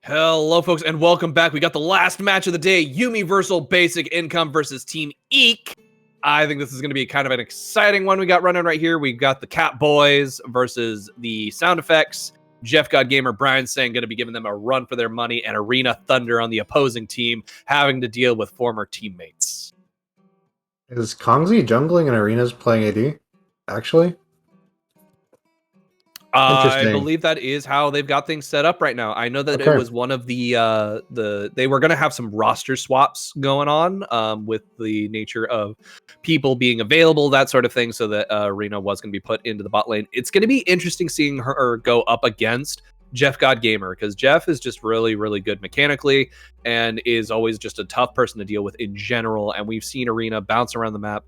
Hello, folks, and welcome back. We got the last match of the day, Universal Basic Income versus Team EEK. I think this is going to be kind of an exciting one we got running right here. We got the Cat Boys versus the Sound Effects. Jeff God Gamer, Brian saying going to be giving them a run for their money, and Arena Thunder on the opposing team having to deal with former teammates. Is Kongzi jungling and Arena's playing AD? Actually? I believe that is how they've got things set up right now. I know that it was one of the they were going to have some roster swaps going on with the nature of people being available, that sort of thing, so that Arena was going to be put into the bot lane. It's going to be interesting seeing her go up against Jeff God Gamer, because Jeff is just really, really good mechanically and is always just a tough person to deal with in general. And we've seen Arena bounce around the map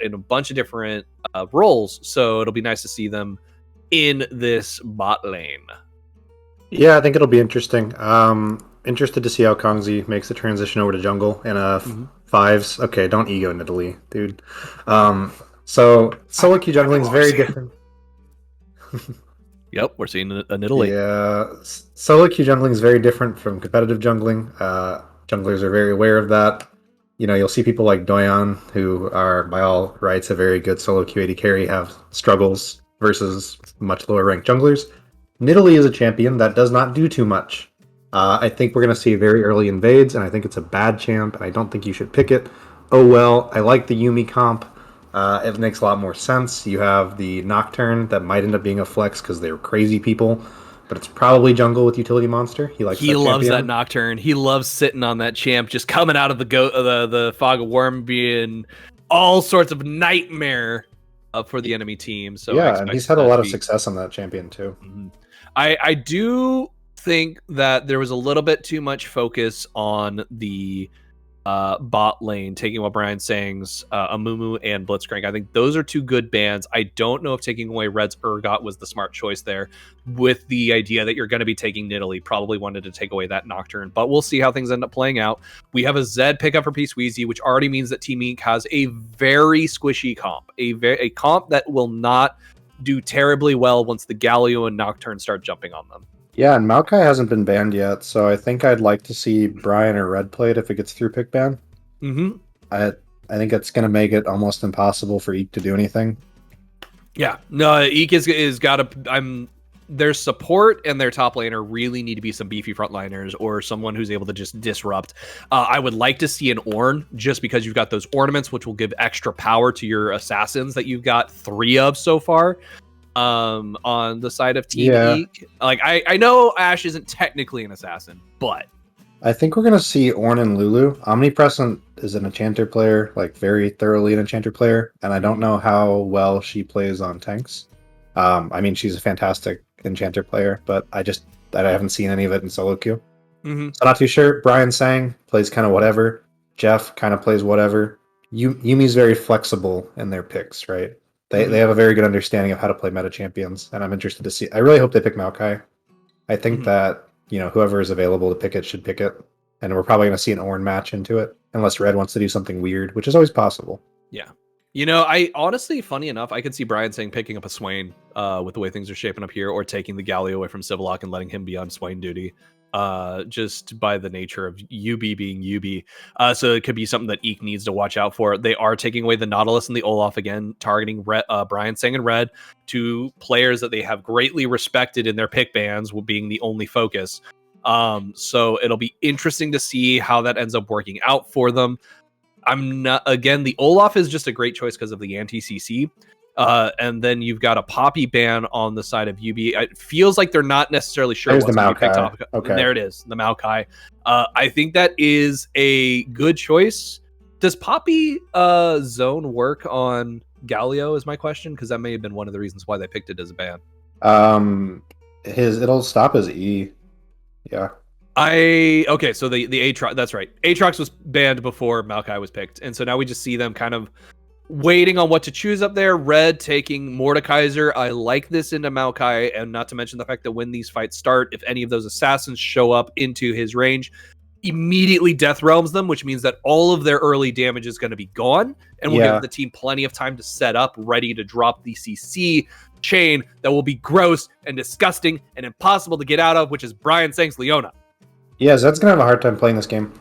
in a bunch of different roles, so it'll be nice to see them in this bot lane. Yeah, I think it'll be interesting. Interested to see how Kongzi makes the transition over to jungle in fives. Okay, don't ego Nidalee, dude. So solo queue jungling is very different. Yep, we're seeing a Nidalee. Yeah, solo queue jungling is very different from competitive jungling. Junglers are very aware of that. You know, you'll see people like Doyan, who are by all rights a very good solo queue AD carry, have struggles versus much lower ranked junglers. Nidalee is a champion that does not do too much. I think we're going to see very early invades, and I think it's a bad champ, and I don't think you should pick it. Oh well, I like the YUMI comp. It makes a lot more sense. You have the Nocturne that might end up being a flex because they're crazy people, but it's probably jungle with utility monster. He loves that Nocturne. He loves sitting on that champ, just coming out of the Fog of Worm, being all sorts of nightmare for the enemy team. So yeah, and he's had a lot of success on that champion too. I do think that there was a little bit too much focus on the bot lane, taking what Brian's saying's Amumu and Blitzcrank. I think those are two good bans. I don't know if taking away Red's Urgot was the smart choice there, with the idea that you're going to be taking Nidalee. Probably wanted to take away that Nocturne, but we'll see how things end up playing out. We have a Zed pickup for P-Sweezy, which already means that Team EEK has a very squishy comp, a comp that will not do terribly well once the Galio and Nocturne start jumping on them. Yeah, and Maokai hasn't been banned yet, so I think I'd like to see Brian or Red played if it gets through pick ban. I think it's going to make it almost impossible for EEK to do anything. Yeah, no, EEK is got to. Their support and their top laner really need to be some beefy frontliners or someone who's able to just disrupt. I would like to see an Ornn, just because you've got those ornaments, which will give extra power to your assassins that you've got 3 of so far. On the side of Team EEK. Like, I know Ashe isn't technically an assassin, but I think we're gonna see Ornn and Lulu. Omnipresent is an enchanter player, like very thoroughly an enchanter player, and I don't know how well she plays on tanks. I mean, she's a fantastic enchanter player, but I haven't seen any of it in solo queue. So not too sure. Brian Sang plays kind of whatever. Jeff kind of plays whatever. Yumi's very flexible in their picks, right? They have a very good understanding of how to play meta champions, and I'm interested to see. I really hope they pick Maokai. I think that, you know, whoever is available to pick it should pick it, and we're probably going to see an Ornn match into it, unless Red wants to do something weird, which is always possible. Yeah. You know, I honestly, funny enough, I could see Brian saying picking up a Swain with the way things are shaping up here, or taking the Galio away from Civillock and letting him be on Swain duty. Just by the nature of YUBI being YUBI. So it could be something that EEK needs to watch out for. They are taking away the Nautilus and the Olaf again, targeting Brian Sang and Red, 2 players that they have greatly respected in their pick bans, being the only focus. So it'll be interesting to see how that ends up working out for them. The Olaf is just a great choice because of the anti-CC. And then you've got a Poppy ban on the side of YUBI. It feels like they're not necessarily sure what's going to be picked up. Okay. There it is, the Maokai. I think that is a good choice. Does Poppy zone work on Galio is my question, because that may have been one of the reasons why they picked it as a ban. It'll stop his E. Yeah. Okay, so the Aatrox, that's right. Aatrox was banned before Maokai was picked, and so now we just see them kind of waiting on what to choose up there. Red taking Mordekaiser. I like this into Maokai, and not to mention the fact that when these fights start, if any of those assassins show up into his range, immediately death realms them, which means that all of their early damage is going to be gone, and will give the team plenty of time to set up, ready to drop the CC chain that will be gross and disgusting and impossible to get out of, which is Brian Sang's Leona. Yeah, Zed's gonna have a hard time playing this game.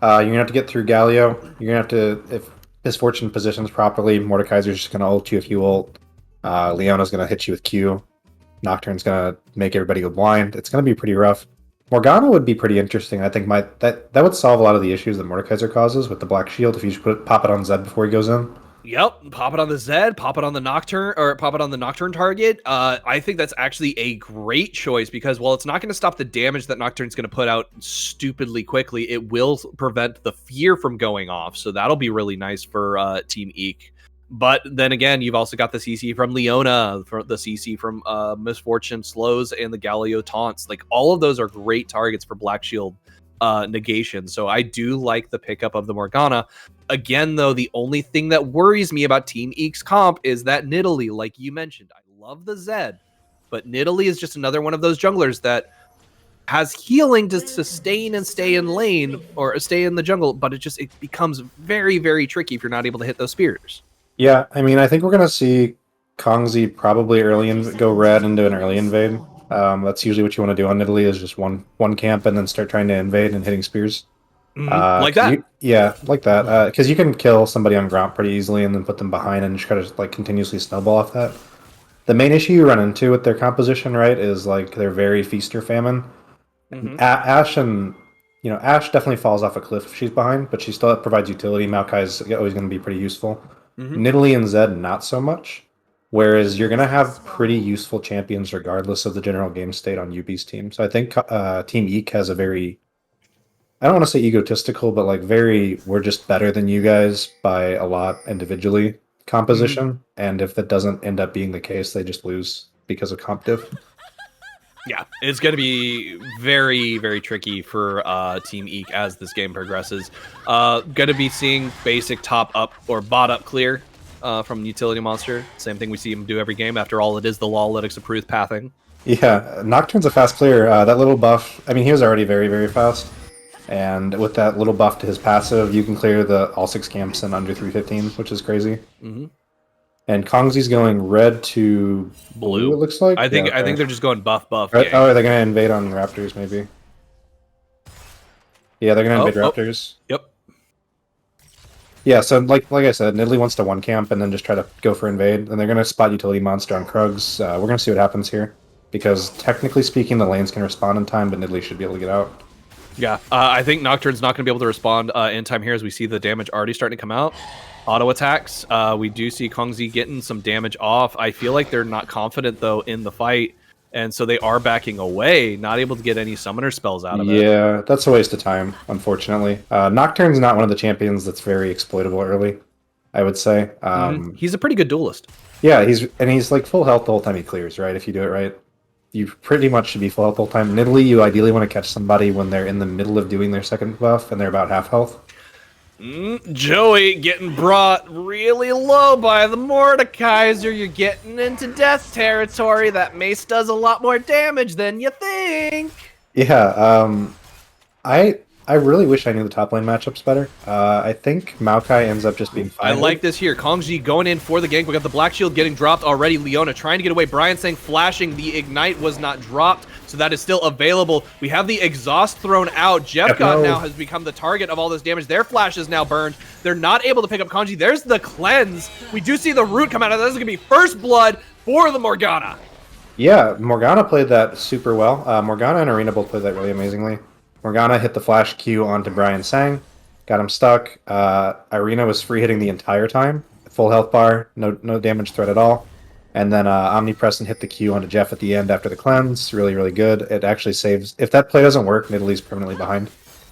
You're gonna have to get through Galio. You're gonna have to, if his fortune positions properly, Mordekaiser's just gonna ult you if you ult. Leona's gonna hit you with Q. Nocturne's gonna make everybody go blind. It's gonna be pretty rough. Morgana would be pretty interesting. I think that would solve a lot of the issues that Mordekaiser causes with the Black Shield if you just pop it on Zed before he goes in. Yep, pop it on the Zed, pop it on the Nocturne, or pop it on the Nocturne target. I think that's actually a great choice because while it's not going to stop the damage that Nocturne's going to put out stupidly quickly, it will prevent the fear from going off. So that'll be really nice for Team EEK. But then again, you've also got the CC from Leona, the CC from Misfortune Slows, and the Galio taunts. Like all of those are great targets for Black Shield negation. So I do like the pickup of the Morgana. Again, though, the only thing that worries me about Team EEK's comp is that Nidalee, like you mentioned, I love the Zed, but Nidalee is just another one of those junglers that has healing to sustain and stay in lane or stay in the jungle, but it becomes very, very tricky if you're not able to hit those spears. Yeah, I mean, I think we're gonna see Kongzi probably go red into an early invade. That's usually what you want to do on Nidalee is just one camp and then start trying to invade and hitting spears. Like that. Yeah, like that. Because you can kill somebody on Gromp pretty easily and then put them behind and just try to like continuously snowball off that. The main issue you run into with their composition, right, is like they're very feast or famine. Ashe Ashe definitely falls off a cliff if she's behind, but she still provides utility. Maokai's always going to be pretty useful. Nidalee and Zed, not so much. Whereas you're going to have pretty useful champions regardless of the general game state on UB's team. So I think Team EEK has a very, I don't want to say egotistical, but like very, we're just better than you guys by a lot individually composition. And if that doesn't end up being the case, they just lose because of comp diff. Yeah, it's going to be very, very tricky for Team EEK as this game progresses. Going to be seeing basic top up or bot up clear from Utility Monster. Same thing we see him do every game. After all, it is the Lawlytics approved pathing. Yeah, Nocturne's a fast clear. That little buff, I mean, he was already very, very fast. And with that little buff to his passive, you can clear all 6 camps in under 315, which is crazy. And Kongzi's going red to blue, it looks like. I think they're just going buff. Right? Oh, are they going to invade on Raptors, maybe? Yeah, they're going to invade Raptors. Yep. Yeah, so like I said, Nidalee wants to one camp and then just try to go for invade. And they're going to spot Utility Monster on Krugs. We're going to see what happens here. Because technically speaking, the lanes can respond in time, but Nidalee should be able to get out. Yeah, I think Nocturne's not going to be able to respond in time here as we see the damage already starting to come out. Auto attacks. We do see Kongzi getting some damage off. I feel like they're not confident, though, in the fight. And so they are backing away, not able to get any summoner spells out of it. Yeah, that's a waste of time, unfortunately. Nocturne's not one of the champions that's very exploitable early, I would say. He's a pretty good duelist. Yeah, he's like full health the whole time he clears, right? If you do it right. You pretty much should be full health the whole time. Nidalee, you ideally want to catch somebody when they're in the middle of doing their second buff and they're about half health. Joey getting brought really low by the Mordekaiser. You're getting into death territory. That mace does a lot more damage than you think. Yeah, I really wish I knew the top lane matchups better. I think Maokai ends up just being fine. I like this here. Kongzi going in for the gank. We got the Black Shield getting dropped already. Leona trying to get away. Brian saying flashing. The Ignite was not dropped, so that is still available. We have the Exhaust thrown out. Jeff God now has become the target of all this damage. Their flash is now burned. They're not able to pick up Kongzi. There's the cleanse. We do see the root come out of this. This is going to be first blood for the Morgana. Yeah, Morgana played that super well. Morgana and Arena both played that really amazingly. Morgana hit the flash Q onto Brian Sang, got him stuck. Irina was free hitting the entire time, full health bar, no damage threat at all. And then Omnipresent hit the Q onto Jeff at the end after the cleanse, really, really good. It actually saves, if that play doesn't work, Nidalee's permanently behind,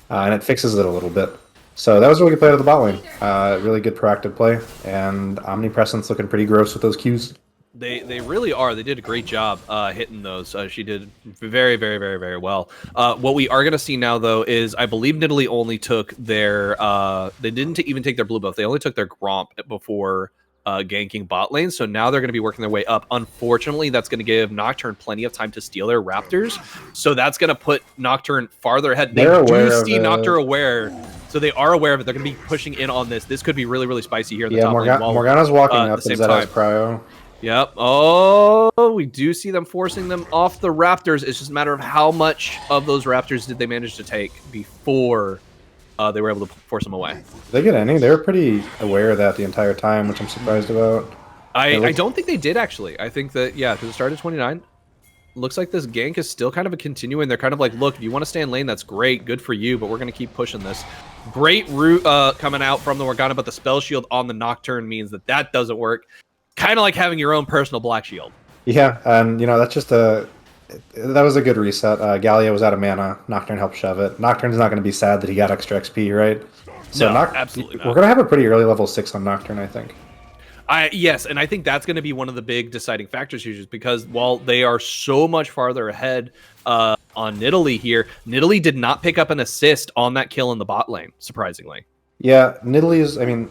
and it fixes it a little bit. So that was a really good play out of the bot lane. Really good proactive play, and Omnipresent's looking pretty gross with those Qs. They really are. They did a great job hitting those. She did very, very, very, very well. What we are going to see now, though, is I believe Nidalee only took their... they didn't even take their blue buff. They only took their Gromp before ganking bot lane. So now they're going to be working their way up. Unfortunately, that's going to give Nocturne plenty of time to steal their Raptors. So that's going to put Nocturne farther ahead. They do see Nocturne aware. So they are aware of it. They're going to be pushing in on this. This could be really, really spicy here in the top lane. Morgana's walking up. Is that as prio? Yep. Oh, though. We do see them forcing them off the Raptors. It's just a matter of how much of those Raptors did they manage to take before they were able to force them away. Did they get any? They were pretty aware of that the entire time, which I'm surprised about. I don't think they did, actually. I think that, yeah, because it started 29. Looks like this gank is still kind of a continuing. They're kind of like, look, if you want to stay in lane, that's great. Good for you, but we're going to keep pushing this. Great root coming out from the Morgana, but the spell shield on the Nocturne means that that doesn't work. Kind of like having your own personal black shield. Yeah, and you know, that's just that was a good reset. Gallia was out of mana. Nocturne helped shove it. Nocturne's not going to be sad that he got extra XP, right? So no, absolutely not. We're going to have a pretty early level 6 on Nocturne, I think. Yes, and I think that's going to be one of the big deciding factors here, because while they are so much farther ahead on Nidalee here, Nidalee did not pick up an assist on that kill in the bot lane, surprisingly. Yeah, Nidalee is, I mean,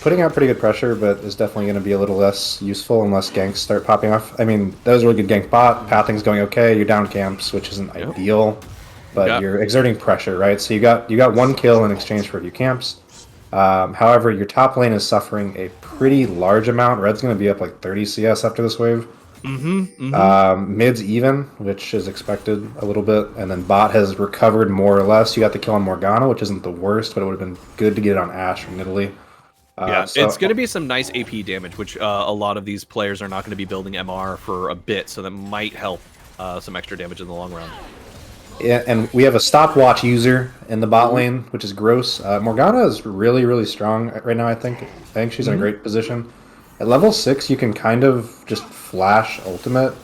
putting out pretty good pressure, but is definitely going to be a little less useful unless ganks start popping off. I mean, that was a really good gank bot. Pathing's going okay. You're down camps, which isn't ideal, but you're exerting pressure, right? So you got one kill in exchange for a few camps. However, your top lane is suffering a pretty large amount. Red's going to be up like 30 CS after this wave. Mid's even, which is expected a little bit, and then bot has recovered more or less. You got the kill on Morgana, which isn't the worst, but it would have been good to get it on Ashe from Nidalee. It's going to be some nice AP damage, which a lot of these players are not going to be building MR for a bit, so that might help some extra damage in the long run. Yeah, and we have a stopwatch user in the bot lane, which is gross. Morgana is really, really strong right now, I think. I think she's in a great position. At level 6, you can kind of just flash ultimate,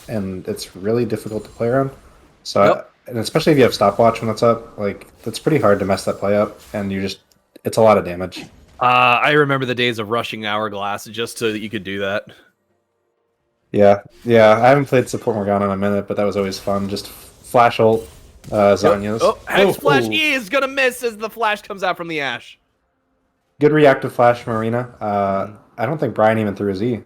and it's really difficult to play around. So, and especially if you have stopwatch when that's up, like, that's pretty hard to mess that play up, and it's a lot of damage. I remember the days of rushing Hourglass just so that you could do that. Yeah, I haven't played support Morgana in a minute, but that was always fun. Just flash ult, Zhonya's. Hex Flash E is gonna miss as the flash comes out from the Ashe. Good reactive flash from Arena. I don't think Brian even threw his E.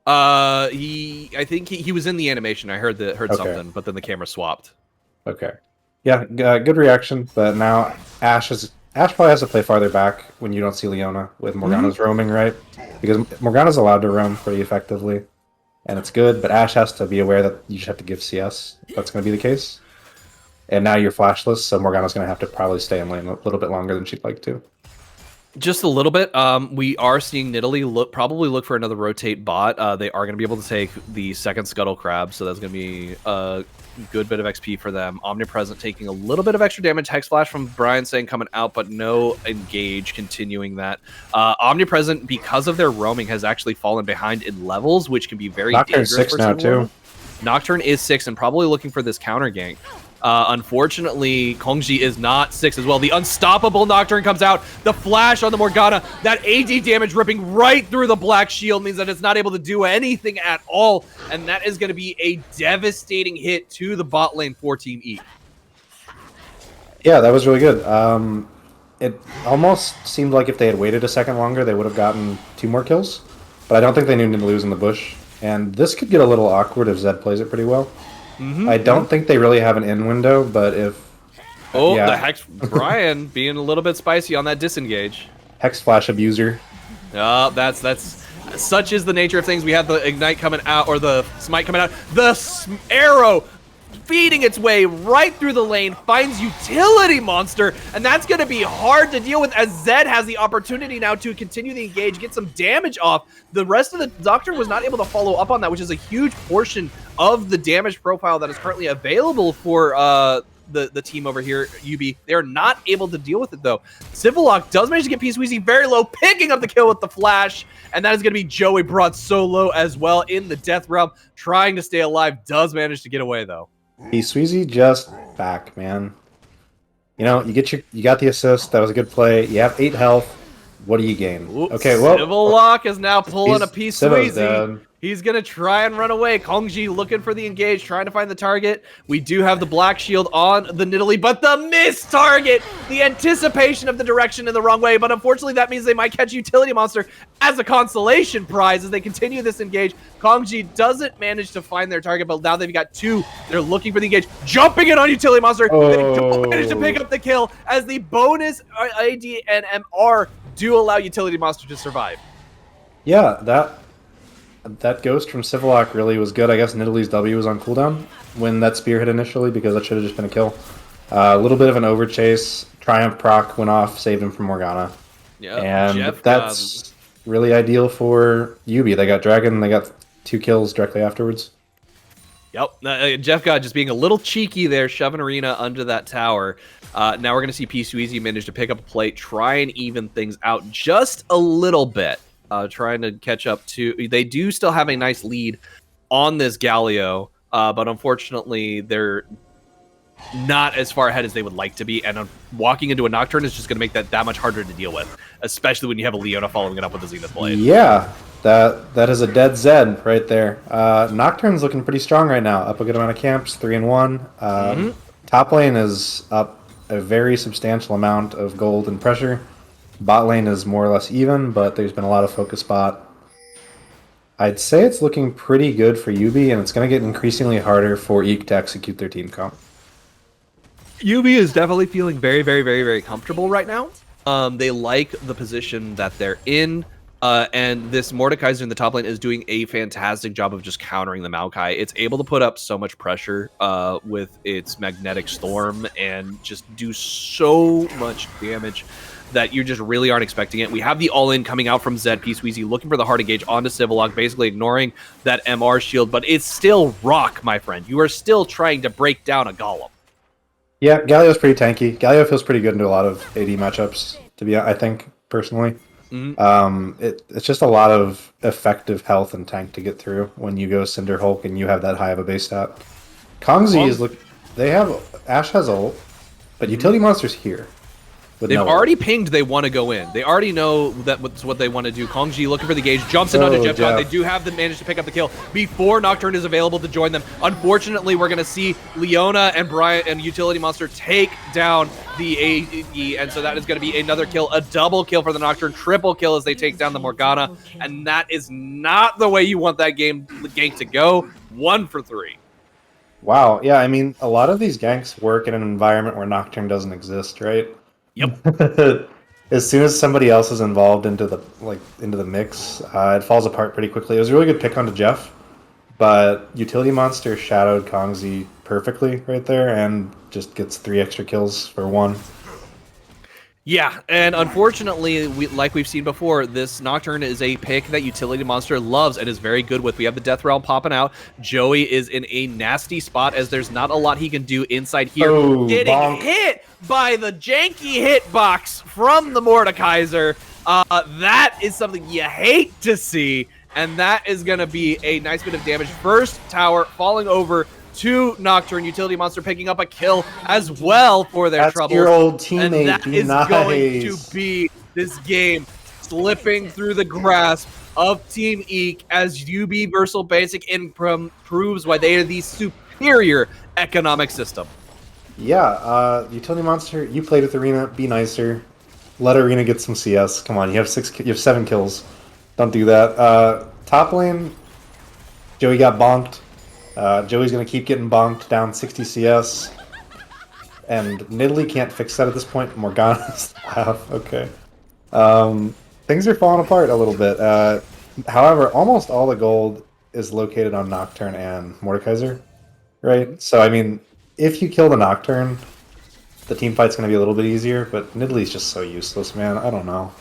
I think he was in the animation. I heard something, but then the camera swapped. Okay. Yeah, good reaction, but now Ashe probably has to play farther back when you don't see Leona with Morgana's roaming, right? Because Morgana's allowed to roam pretty effectively, and it's good, but Ashe has to be aware that you just have to give CS. That's going to be the case. And now you're flashless, so Morgana's going to have to probably stay in lane a little bit longer than she'd like to. Just a little bit. We are seeing Nidalee probably look for another rotate bot. They are going to be able to take the second Scuttle Crab, so that's going to be a good bit of XP for them. Omnipresent taking a little bit of extra damage. Hex Flash from Brian saying coming out, but no engage, continuing that. Omnipresent, because of their roaming, has actually fallen behind in levels, which can be very dangerous. Nocturne's 6 now, too. Nocturne is 6 and probably looking for this counter gank. Unfortunately, Kongji is not 6 as well. The unstoppable Nocturne comes out. The flash on the Morgana. That AD damage ripping right through the black shield means that it's not able to do anything at all. And that is going to be a devastating hit to the bot lane for Team E. Yeah, that was really good. It almost seemed like if they had waited a second longer, they would have gotten 2 more kills. But I don't think they knew to lose in the bush. And this could get a little awkward if Zed plays it pretty well. I don't think they really have an in window, but if... the Hex... Brian being a little bit spicy on that disengage. Hex Flash abuser. That's... Such is the nature of things. We have the Ignite coming out, or the Smite coming out. The arrow feeding its way right through the lane, finds Utility Monster, and that's going to be hard to deal with as Zed has the opportunity now to continue the engage, get some damage off. The rest of the Doctor was not able to follow up on that, which is a huge portion of the damage profile that is currently available for the team over here, YUBI. They're not able to deal with it, though. Civillock does manage to get P-Sweezy very low, picking up the kill with the flash, and that is going to be Joey brought so low as well in the Death Realm, trying to stay alive, does manage to get away, though. P-Sweezy just back, man. You know, you got the assist. That was a good play. You have 8 health. What do you gain? Oops, okay, well, Civillock is now pulling a P-Sweezy. He's going to try and run away. Kongji looking for the engage, trying to find the target. We do have the black shield on the Nidalee, but the missed target! The anticipation of the direction in the wrong way, but unfortunately that means they might catch Utility Monster as a consolation prize as they continue this engage. Kongji doesn't manage to find their target, but now they've got 2. They're looking for the engage, jumping in on Utility Monster. They don't manage to pick up the kill as the bonus AD and MR do allow Utility Monster to survive. Yeah, That ghost from Civillock really was good. I guess Nidalee's W was on cooldown when that spear hit initially, because that should have just been a kill. A little bit of an overchase. Triumph proc went off, saved him from Morgana. Yeah, And that's really ideal for YUBI. They got Dragon, they got 2 kills directly afterwards. Yep, Jeff God just being a little cheeky there, shoving Arena under that tower. Now we're going to see P. Sweezy manage to pick up a plate, try and even things out just a little bit, trying to catch up to... They do still have a nice lead on this Galio, but unfortunately they're not as far ahead as they would like to be, and walking into a Nocturne is just going to make that much harder to deal with, especially when you have a Leona following it up with a Zenith Blade. Yeah, that is a dead Zed right there. Nocturne's looking pretty strong right now, up a good amount of camps, 3-1. Top lane is up a very substantial amount of gold and pressure. Bot lane is more or less even, but there's been a lot of focus bot. I'd say it's looking pretty good for YUBI, and it's going to get increasingly harder for EEK to execute their team comp. YUBI is definitely feeling very, very, very, very comfortable right now. They like the position that they're in, and this Mordekaiser in the top lane is doing a fantastic job of just countering the Maokai. It's able to put up so much pressure with its Magnetic Storm and just do so much damage that you just really aren't expecting it. We have the all-in coming out from Zed, P. Sweezy looking for the Heart Engage onto Civillock, basically ignoring that MR shield, but it's still rock, my friend. You are still trying to break down a Golem. Yeah, Galio's pretty tanky. Galio feels pretty good into a lot of AD matchups, I think, personally. It's just a lot of effective health and tank to get through when you go Cinder Hulk and you have that high of a base stat. Kongzi is Ashe has ult, but Utility Monster's here. They've already pinged they want to go in. They already know that's what they want to do. Kongji looking for the gauge, jumps in onto Jeff John. They do have the manage to pick up the kill before Nocturne is available to join them. Unfortunately, we're going to see Leona and Brian and Utility Monster take down the AE, and so that is going to be another kill, a double kill for the Nocturne, triple kill as they take down the Morgana, and that is not the way you want that gank to go. 1 for 3. Wow, yeah, I mean, a lot of these ganks work in an environment where Nocturne doesn't exist, right? Yep. As soon as somebody else is involved into the mix, it falls apart pretty quickly. It was a really good pick onto Jeff, but Utility Monster shadowed Kongzi perfectly right there and just gets 3 extra kills for 1. Yeah, and unfortunately, like we've seen before, this Nocturne is a pick that Utility Monster loves and is very good with. We have the Death Realm popping out. Joey is in a nasty spot as there's not a lot he can do inside here. Getting hit by the janky hitbox from the Mordekaiser. That is something you hate to see, and that is going to be a nice bit of damage. First tower falling over to Nocturne, Utility Monster picking up a kill as well for their troubles. Your old teammate, and that is going to be this game slipping through the grasp of Team EEK as YUBI Versal Basic proves why they are the superior economic system. Yeah, Utility Monster, you played with Arena, be nicer. Let Arena get some CS. Come on, you have 7 kills. Don't do that. Top lane, Joey got bonked. Joey's going to keep getting bonked, down 60 CS. And Nidalee can't fix that at this point. Morgana's half. Okay. Things are falling apart a little bit. However, almost all the gold is located on Nocturne and Mordekaiser, right? So, I mean, if you kill the Nocturne, the team fight's going to be a little bit easier, but Nidalee's just so useless, man. I don't know.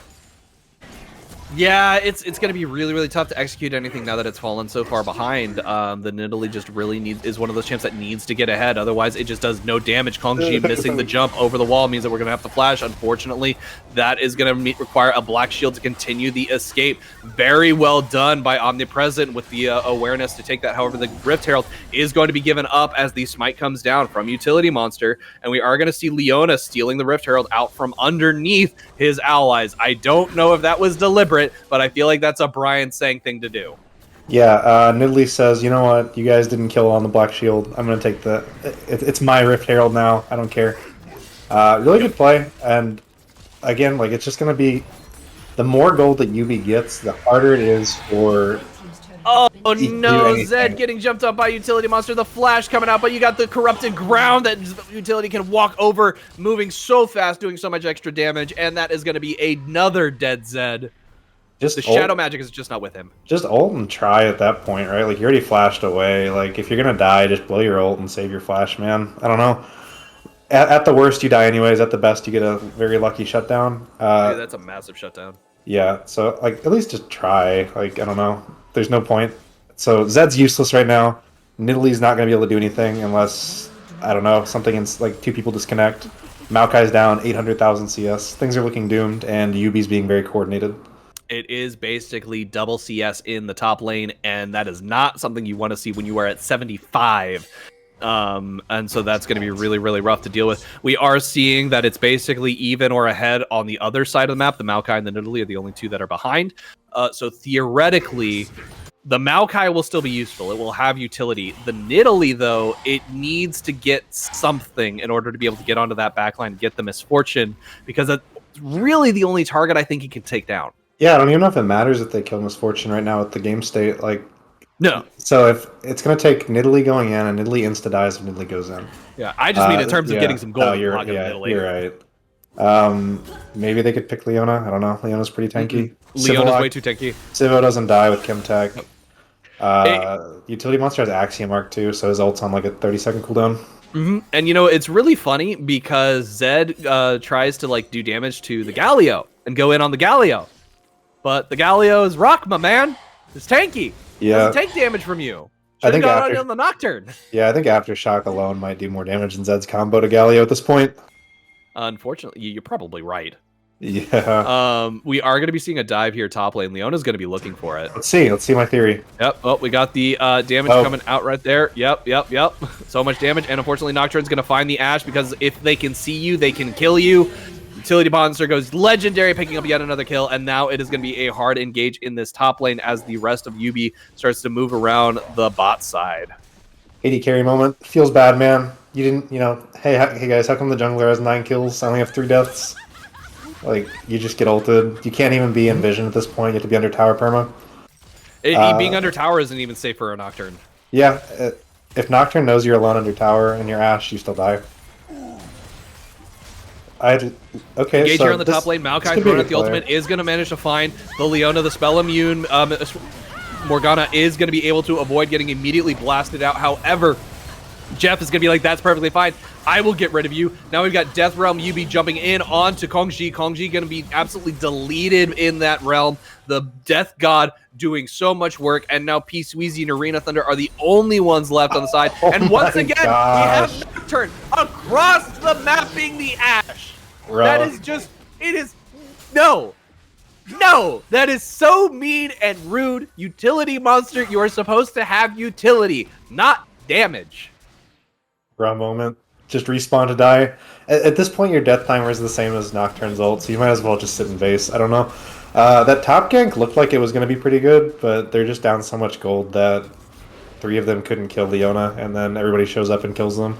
Yeah, it's going to be really, really tough to execute anything now that it's fallen so far behind. The Nidalee just really is one of those champs that needs to get ahead. Otherwise, it just does no damage. Kongji missing the jump over the wall means that we're going to have to flash. Unfortunately, that is going to require a black shield to continue the escape. Very well done by Omnipresent with the awareness to take that. However, the Rift Herald is going to be given up as the smite comes down from Utility Monster, and we are going to see Leona stealing the Rift Herald out from underneath his allies. I don't know if that was deliberate, but I feel like that's a Brian Sang thing to do. Yeah, Nidalee says, you know what, you guys didn't kill on the Black Shield. I'm going to take it's my Rift Herald now. I don't care. Really good play, and again, like, it's just going to be, the more gold that YUBI gets, the harder it is for... Oh no, Zed getting jumped up by Utility Monster, the flash coming out, but you got the corrupted ground that Utility can walk over, moving so fast, doing so much extra damage, and that is going to be another dead Zed. The shadow magic is just not with him. Just ult and try at that point, right? Like, you already flashed away. Like, if you're gonna die, just blow your ult and save your flash, man. I don't know. At the worst, you die anyways. At the best, you get a very lucky shutdown. Dude, that's a massive shutdown. Yeah, so, like, at least just try. Like, I don't know. There's no point. So, Zed's useless right now. Nidalee's not gonna be able to do anything unless, I don't know, something in, like, 2 people disconnect. Maokai's down 800,000 CS. Things are looking doomed, and Yubi's being very coordinated. It is basically double CS in the top lane, and that is not something you want to see when you are at 75. And so that's going to be really, really rough to deal with. We are seeing that it's basically even or ahead on the other side of the map. The Maokai and the Nidalee are the only 2 that are behind. So theoretically, the Maokai will still be useful. It will have utility. The Nidalee, though, it needs to get something in order to be able to get onto that backline and get the Misfortune, because that's really the only target I think he can take down. Yeah, I don't even know if it matters if they kill Misfortune right now with the game state. Like, no. So if it's going to take Nidalee going in, and Nidalee insta-dies if Nidalee goes in. Yeah, I just mean in terms of getting some gold. Oh, you're right. Maybe they could pick Leona. I don't know. Leona's pretty tanky. Leona's way too tanky. Civo doesn't die with Chemtech. Utility Monster has Axiom Arc too, so his ult's on like a 30-second cooldown. And you know, it's really funny because Zed tries to like do damage to the Galio and go in on the Galio. But the Galio is rock, my man. It's tanky. Yeah. Doesn't take damage from you. I think on the Nocturne. Yeah, I think Aftershock alone might do more damage than Zed's combo to Galio at this point. Unfortunately, you're probably right. Yeah. We are going to be seeing a dive here top lane. Leona's going to be looking for it. Let's see my theory. Yep. Oh, we got the damage coming out right there. Yep. So much damage, and unfortunately, Nocturne's going to find the Ashe because if they can see you, they can kill you. Utility Monster goes legendary, picking up yet another kill, and now it is going to be a hard engage in this top lane as the rest of YUBI starts to move around the bot side. AD carry moment. Feels bad, man. You didn't, hey guys, how come the jungler has 9 kills? I only have 3 deaths. Like, you just get ulted. You can't even be in vision at this point. You have to be under tower perma. Being under tower isn't even safe for a Nocturne. Yeah, if Nocturne knows you're alone under tower and you're Ashe, you still die. Okay, Engage here on the top lane. Maokai throwing out the ultimate is going to manage to find the Leona. The spell immune Morgana is going to be able to avoid getting immediately blasted out. However, Jeff is going to be like, that's perfectly fine. I will get rid of you. Now we've got Death Realm YUBI jumping in onto Kongji. Kongji going to be absolutely deleted in that realm. The Death God doing so much work, and now P-Sweezy and Arena Thunder are the only ones left on the side. And once again, we have Nocturne across the map being the Ashe. Bro. That is just, no, that is so mean and rude. Utility Monster, you are supposed to have utility, not damage. Raw moment. Just respawn to die. At this point, your death timer is the same as Nocturne's ult, so you might as well just sit in base. I don't know. That top gank looked like it was going to be pretty good, but they're just down so much gold that 3 of them couldn't kill Leona, and then everybody shows up and kills them.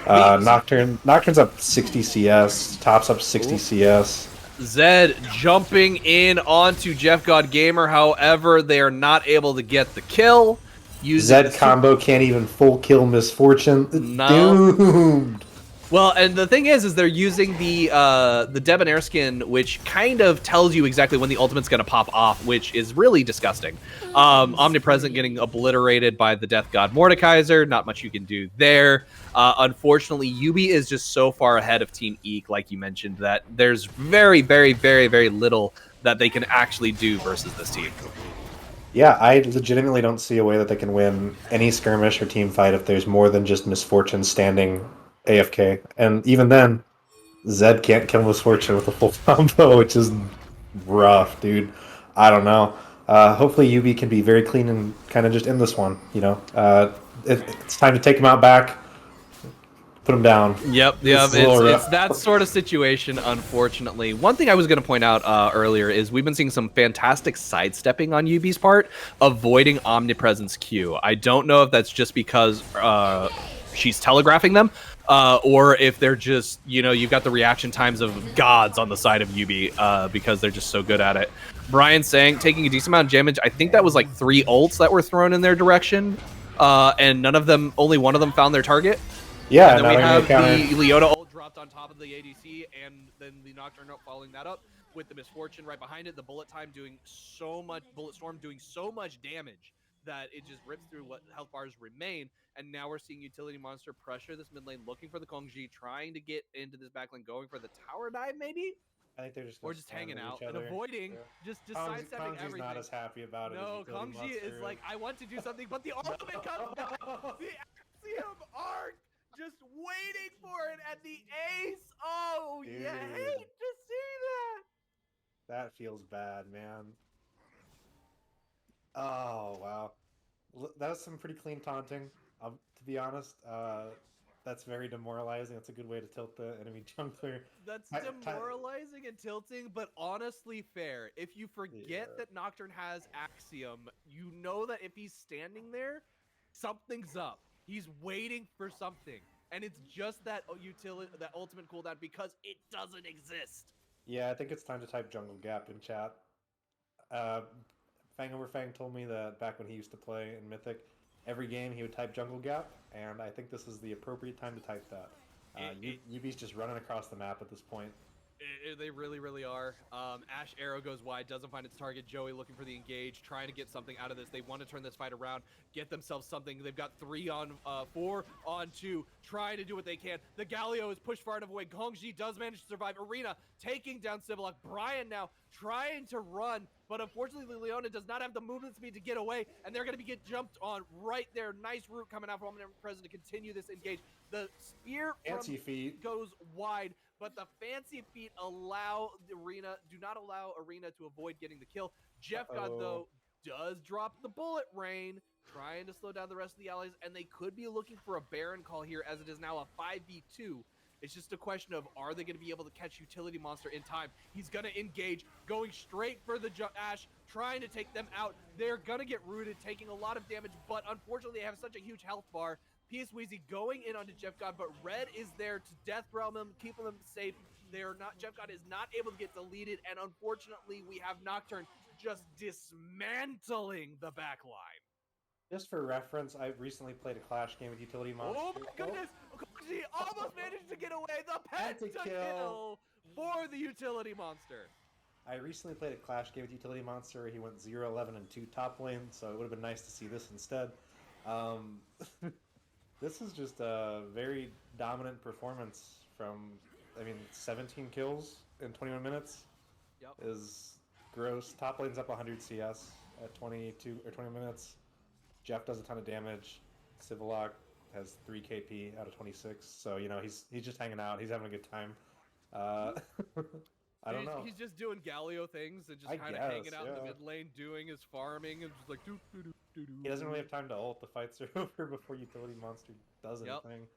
Nocturne's up 60 CS, top's up 60 CS. Zed jumping in onto Jeff God Gamer, however, they are not able to get the kill. Zed combo can't even full kill Misfortune. No. Doomed. Well, and the thing is they're using the Debonair skin, which kind of tells you exactly when the ultimate's going to pop off, which is really disgusting. Omnipresent getting obliterated by the Death God Mordekaiser. Not much you can do there. Unfortunately, YUBI is just so far ahead of Team EEK, like you mentioned, that there's very, very, very, very little that they can actually do versus this team. Yeah, I legitimately don't see a way that they can win any skirmish or team fight if there's more than just Misfortune standing AFK. And even then, Zed can't kill Misfortune with a full combo, which is rough, dude. I don't know. Hopefully YUBI can be very clean and kind of just end this one, It's time to take him out back, put him down. Yep. It's that sort of situation, unfortunately. One thing I was going to point out earlier is we've been seeing some fantastic sidestepping on YUBI's part, avoiding Omnipresence Q. I don't know if that's just because she's telegraphing them, or if they're just, you've got the reaction times of gods on the side of YUBI because they're just so good at it. Brian saying, taking a decent amount of damage. I think that was like 3 ults that were thrown in their direction, and only one of them found their target. Yeah, and then we have the Leona ult dropped on top of the ADC, and then the Nocturne ult following that up. with the Misfortune right behind it. The Bullet Time doing so much, Bullet Storm doing so much damage that it just rips through what health bars remain. And now we're seeing Utility Monster pressure this mid lane, looking for the Kongji, trying to get into this back lane, going for the tower dive maybe? I think they're just Or just hanging out and other. avoiding, just sidestepping everything. Not as happy about it. No, Kongji is like, I want to do something, but the ultimate comes down. The Axiom arc, just waiting for it at the ace. Oh, dude, you hate to see that. That feels bad, man. Oh, wow. That was some pretty clean taunting, to be honest. That's very demoralizing. That's a good way to tilt the enemy jungler. That's demoralizing and tilting, but honestly fair. If you forget that Nocturne has Axiom, you know that if he's standing there, something's up. He's waiting for something. And it's just that utility, that ultimate cooldown, because it doesn't exist. Yeah, I think it's time to type jungle gap in chat. Fang Over Fang told me that back when he used to play in Mythic, every game he would type jungle gap, and I think this is the appropriate time to type that. Yubi's just running across the map at this point. They really, really are. Ash Arrow goes wide, doesn't find its target. Joey looking for the engage, trying to get something out of this. They want to turn this fight around, get themselves something. They've got 4 on 2, trying to do what they can. The Galio is pushed far enough away. Kongji does manage to survive. Arena taking down Civillock. Brian now trying to run, but unfortunately Leona does not have the movement speed to get away, and they're going to get jumped on right there. Nice route coming out from Omnipresent to continue this engage. The spear fancy feet goes wide, but the fancy feet allow the do not allow Arena to avoid getting the kill. Jeff God, though, does drop the bullet rain, trying to slow down the rest of the allies, and they could be looking for a Baron call here, as it is now a 5v2. It's just a question of, are they going to be able to catch Utility Monster in time? He's going to engage, going straight for the Ash, trying to take them out. They're going to get rooted, taking a lot of damage, but unfortunately they have such a huge health bar. PS Wheezy going in onto Jeff God, but Red is there to death realm him, keeping them safe. They're not. Jeff God is not able to get deleted, and unfortunately we have Nocturne just dismantling the back line. Just for reference, I recently played a Clash game with Utility Monster. Oh my goodness! She almost managed to get away. The pentakill for the Utility Monster. I recently played a Clash game with Utility Monster. He went 0-11 and 2 top lane, so it would have been nice to see this instead. This is just a very dominant performance from, 17 kills in 21 minutes is gross. Top lane's up 100 CS at 22 or 20 minutes. Jeff does a ton of damage. Civillock has 3 KP out of 26, so he's just hanging out. He's having a good time. I don't know. He's just doing Galio things and just kind of hanging out in the mid lane, doing his farming, and just like do. He doesn't really have time to ult. The fights are over before Utility Monster does anything.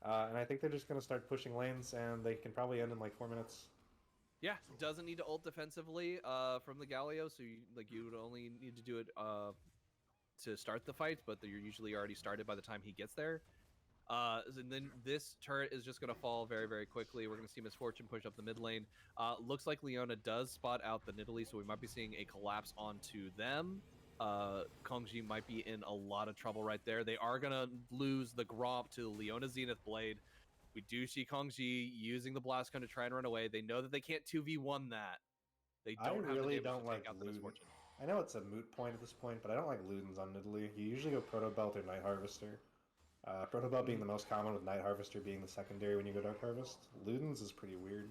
And I think they're just going to start pushing lanes, and they can probably end in like 4 minutes. Yeah, doesn't need to ult defensively from the Galio, so you would only need to do it to start the fight, but you're usually already started by the time he gets there. And then this turret is just going to fall very, very quickly. We're going to see Misfortune push up the mid lane. Looks like Leona does spot out the Nidalee, so we might be seeing a collapse onto them. Kongji might be in a lot of trouble right there. They are going to lose the Gromp to Leona Zenith Blade. We do see Kongji using the Blast Cone to try and run away. They know that they can't 2v1 that. They don't have the damage to take out the Misfortune. I know it's a moot point at this point, but I don't like Ludens on Nidalee. You usually go Proto Belt or Night Harvester. Proto Belt being the most common, with Night Harvester being the secondary when you go Dark Harvest. Ludens is pretty weird.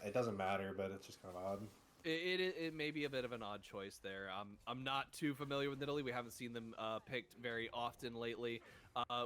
It doesn't matter, but it's just kind of odd. It may be a bit of an odd choice there. I'm not too familiar with Nidalee. We haven't seen them picked very often lately.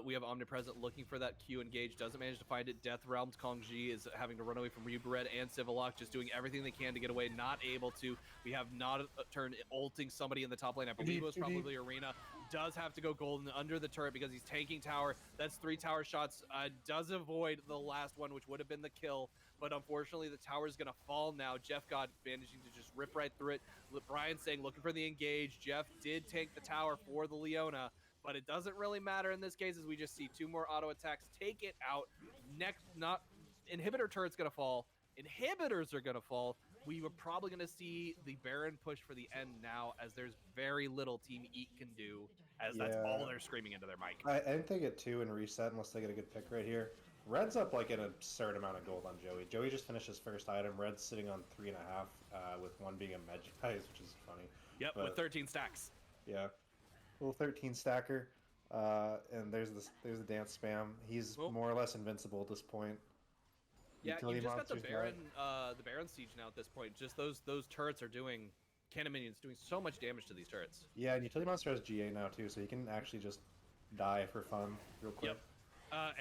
We have Omnipresent looking for that Q engage. Doesn't manage to find it. Death Realms Kongji is having to run away from Red and Civillock, just doing everything they can to get away. Not able to. We have not turned ulting somebody in the top lane. I believe it was probably Arena. Does have to go golden under the turret because he's tanking tower. That's 3 tower shots. Does avoid the last one, which would have been the kill. But unfortunately, the tower is going to fall now. Jeff God managing to just rip right through it. Brian saying, looking for the engage. Jeff did tank the tower for the Leona, but it doesn't really matter in this case, as we just see 2 more auto attacks take it out. Next, not inhibitor turret's going to fall. Inhibitors are going to fall. We were probably going to see the Baron push for the end now, as there's very little Team EEK can do, as that's all they're screaming into their mic. I think they get 2 and reset unless they get a good pick right here. Red's up like an absurd amount of gold on Joey. Joey just finished his first item. Red's sitting on 3.5, with one being a Magize, which is funny. Yep, but, with 13 stacks. Yeah, little 13 stacker. And there's the dance spam. He's more or less invincible at this point. Yeah, Utility you just got the Baron siege now at this point. Just those turrets are doing cannon minions doing so much damage to these turrets. Yeah, and utility monster has GA now too, so he can actually just die for fun real quick. Yep.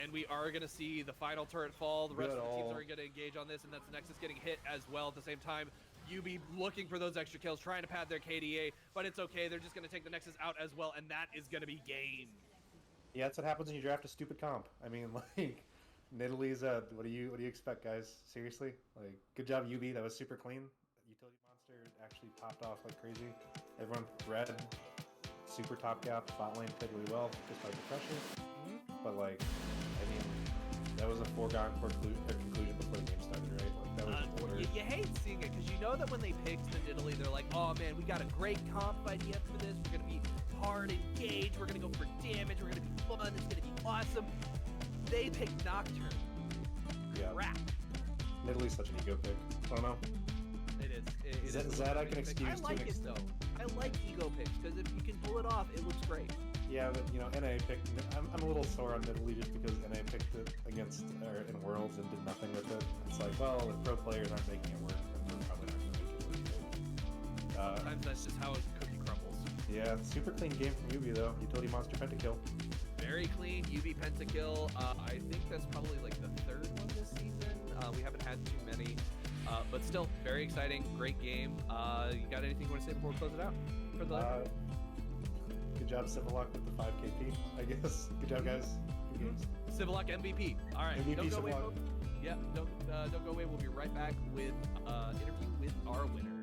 And we are going to see the final turret fall. The rest of the teams are going to engage on this, and that's Nexus getting hit as well at the same time. YUBI looking for those extra kills, trying to pad their KDA, but it's okay. They're just going to take the Nexus out as well, and that is going to be game. Yeah, that's what happens when you draft a stupid comp. I mean, like, Nidalee's, what do you expect, guys? Seriously? Like, good job, YUBI. That was super clean. Utility monster actually popped off like crazy. Everyone, red, super top gap, bot lane played really well despite the pressure. But, like, I mean, that was a foregone conclusion before the game started, right? Like, that was you hate seeing it because you know that when they picked the Nidalee, they're like, oh man, we got a great comp idea for this. We're going to be hard engaged. We're going to go for damage. We're going to be fun. It's going to be awesome. They picked Nocturne. Yeah. Crap. Nidalee's such an ego pick. I don't know. It is. That I can excuse. I like it though. I like ego picks because if you can pull it off, it looks great. Yeah, but you know, NA picked. I'm a little sore on Nidalee just because NA picked it against in Worlds and did nothing with it. It's like, well, if pro players aren't making it work, then we're probably not going to make it work. Sometimes that's just how a cookie crumbles. Yeah, super clean game from YUBI though. Utility monster pentakill. Very clean YUBI pentakill. I think that's probably like the third one this season. We haven't had too many. But still, very exciting, great game. You got anything you want to say before we close it out? For the good job, Civilock, with the 5 KP, I guess. Good job, guys. Good games. Civilock MVP. All right, MVP don't go away. Civilock. Yeah, don't go away. We'll be right back with interview with our winners.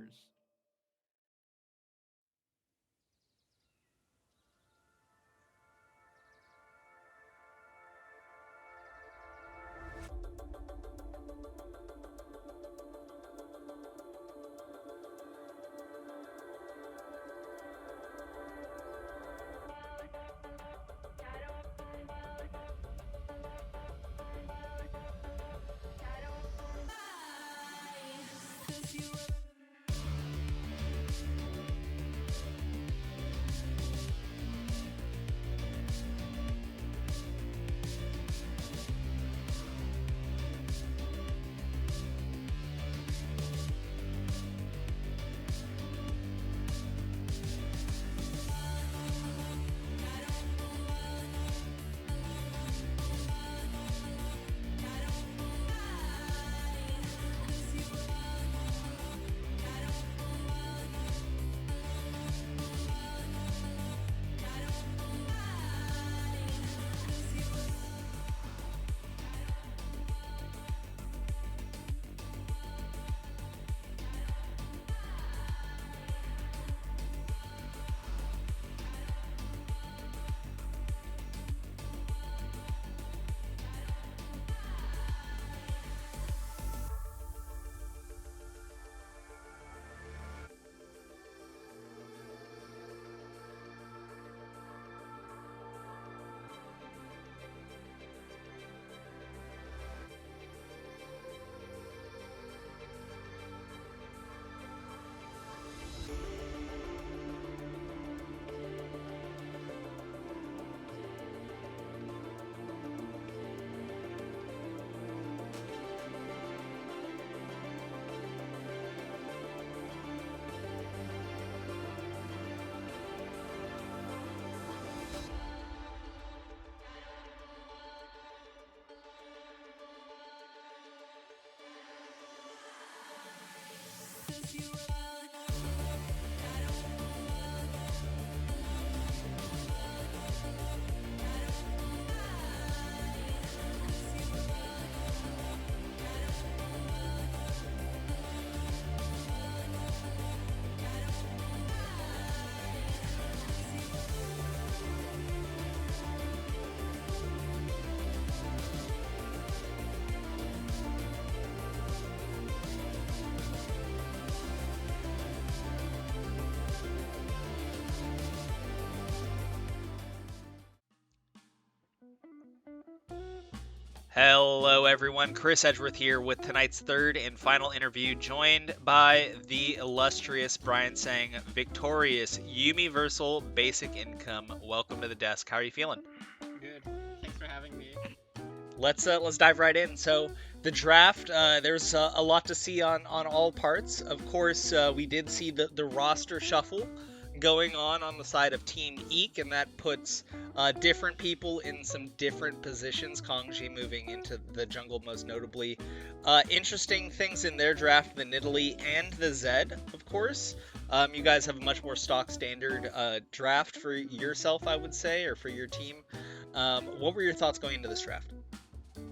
Hello, everyone. Chris Edgeworth here with tonight's third and final interview, joined by the illustrious Brian Sang, victorious Universal Basic Income. Welcome to the desk. How are you feeling? Good. Thanks for having me. Let's dive right in. So the draft, there's a lot to see on all parts. Of course, we did see the roster shuffle going on the side of Team EEK, and that puts different people in some different positions. Kongji moving into the jungle most notably. Interesting things in their draft, the Nidalee and the Zed, of course. You guys have a much more stock standard draft for yourself, I would say, or for your team. What were your thoughts going into this draft?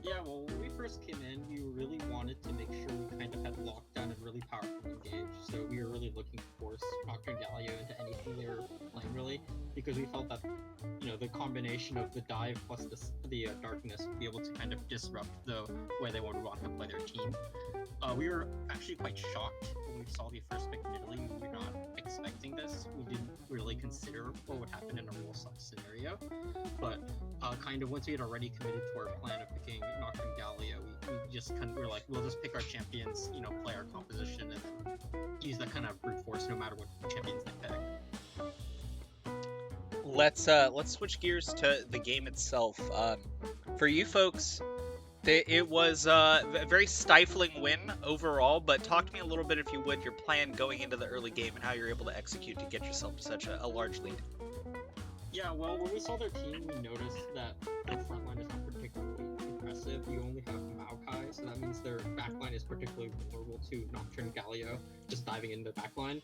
Yeah, well, when we first came in, we really wanted to make sure we kind of had lockdown and really powerful engage. So we were really looking to force Nocturne Galio into anything they were playing, really, because we felt that, the combination of the dive plus the darkness would be able to kind of disrupt the way they would want to play their team. We were actually quite shocked when we saw the first pick Italy. We were not expecting this. We didn't really consider what would happen in a real suck scenario. But kind of once we had already committed to our plan of picking Nocturne Galio, we just kind of were like, we'll just pick our champions, play our composition, and then use that kind of brute force no matter what champions they pick. Let's switch gears to the game itself. For you folks, it was a very stifling win overall, but talk to me a little bit, if you would, your plan going into the early game and how you're able to execute to get yourself to such a large lead. Yeah, well, when we saw their team, we noticed that their front line is not particularly impressive. You only have Maokai, so that means their backline is particularly vulnerable to Nocturne Galio just diving in the backline.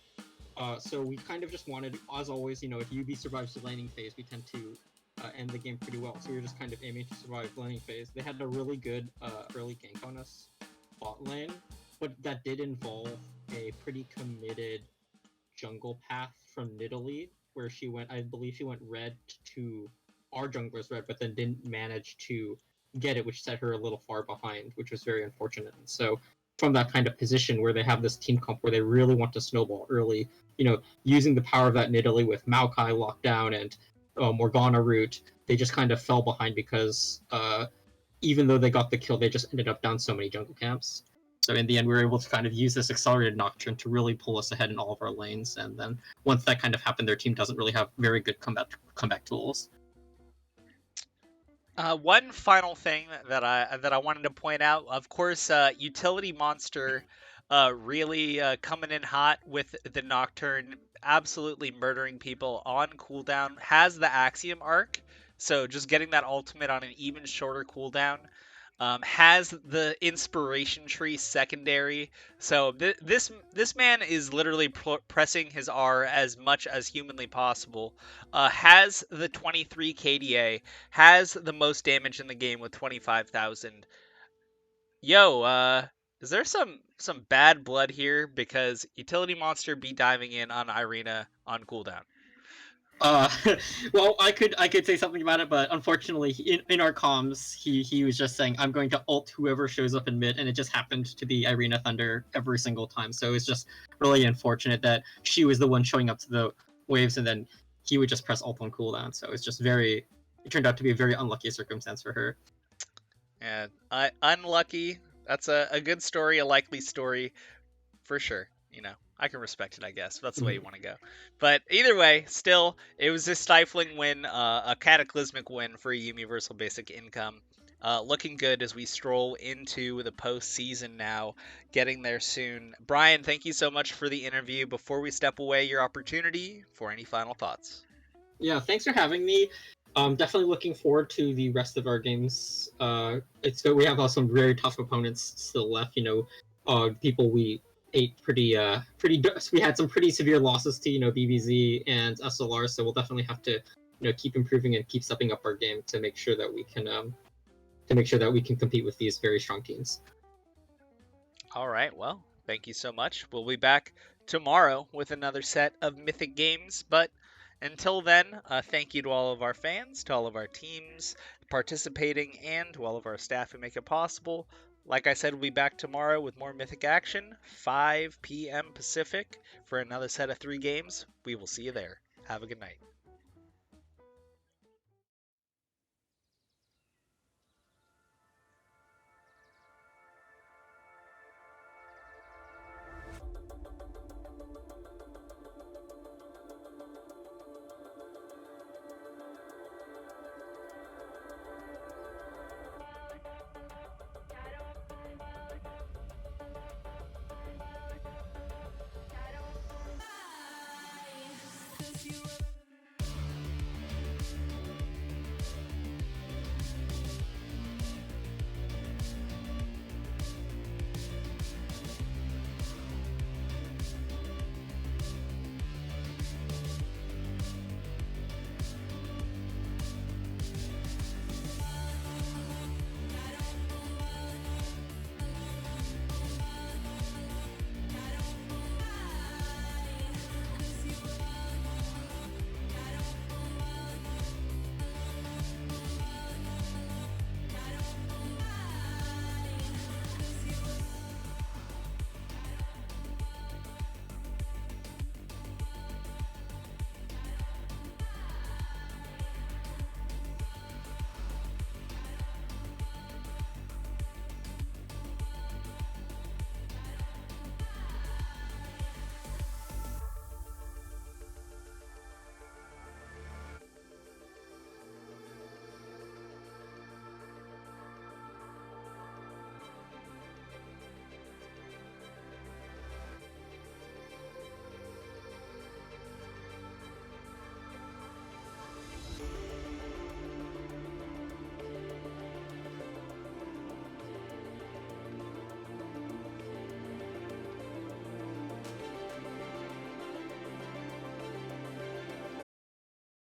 So we kind of just wanted, as always, if YUBI survives the laning phase, we tend to end the game pretty well. So we were just kind of aiming to survive the laning phase. They had a really good early gank on us bot lane, but that did involve a pretty committed jungle path from Nidalee, where I believe she went red to our jungler's red, but then didn't manage to get it, which set her a little far behind, which was very unfortunate. And so from that kind of position where they have this team comp where they really want to snowball early, using the power of that Nidalee with Maokai locked down and Morgana root, they just kind of fell behind because even though they got the kill, they just ended up down so many jungle camps. So in the end, we were able to kind of use this accelerated Nocturne to really pull us ahead in all of our lanes. And then once that kind of happened, their team doesn't really have very good comeback tools. One final thing that I wanted to point out, of course, Utility Monster really coming in hot with the Nocturne, absolutely murdering people on cooldown, has the Axiom arc, so just getting that ultimate on an even shorter cooldown. Has the inspiration tree secondary, so this man is literally pressing his R as much as humanly possible. Has the 23 KDA, has the most damage in the game with 25,000. Yo, is there some bad blood here? Because Utility Monster be diving in on Irina on cooldown. Well, I could say something about it, but unfortunately, in our comms, he was just saying, "I'm going to ult whoever shows up in mid," and it just happened to be Irina Thunder every single time. So it's just really unfortunate that she was the one showing up to the waves, and then he would just press ult on cooldown. So it's just it turned out to be a very unlucky circumstance for her. And unlucky. That's a good story, a likely story, for sure. I can respect it, I guess. That's the way you want to go. But either way, still, it was a stifling win, a cataclysmic win for Universal Basic Income. Looking good as we stroll into the postseason now, getting there soon. Brian, thank you so much for the interview. Before we step away, your opportunity for any final thoughts. Yeah, thanks for having me. Definitely looking forward to the rest of our games. It's good. We have some very tough opponents still left. People we ate pretty. We had some pretty severe losses to BBZ and SLR, so we'll definitely have to keep improving and keep stepping up our game to make sure that we can compete with these very strong teams. All right, well, thank you so much. We'll be back tomorrow with another set of Mythic games, but until then, thank you to all of our fans, to all of our teams participating, and to all of our staff who make it possible. Like I said, we'll be back tomorrow with more Mythic action, 5 p.m. Pacific, for another set of 3 games. We will see you there. Have a good night.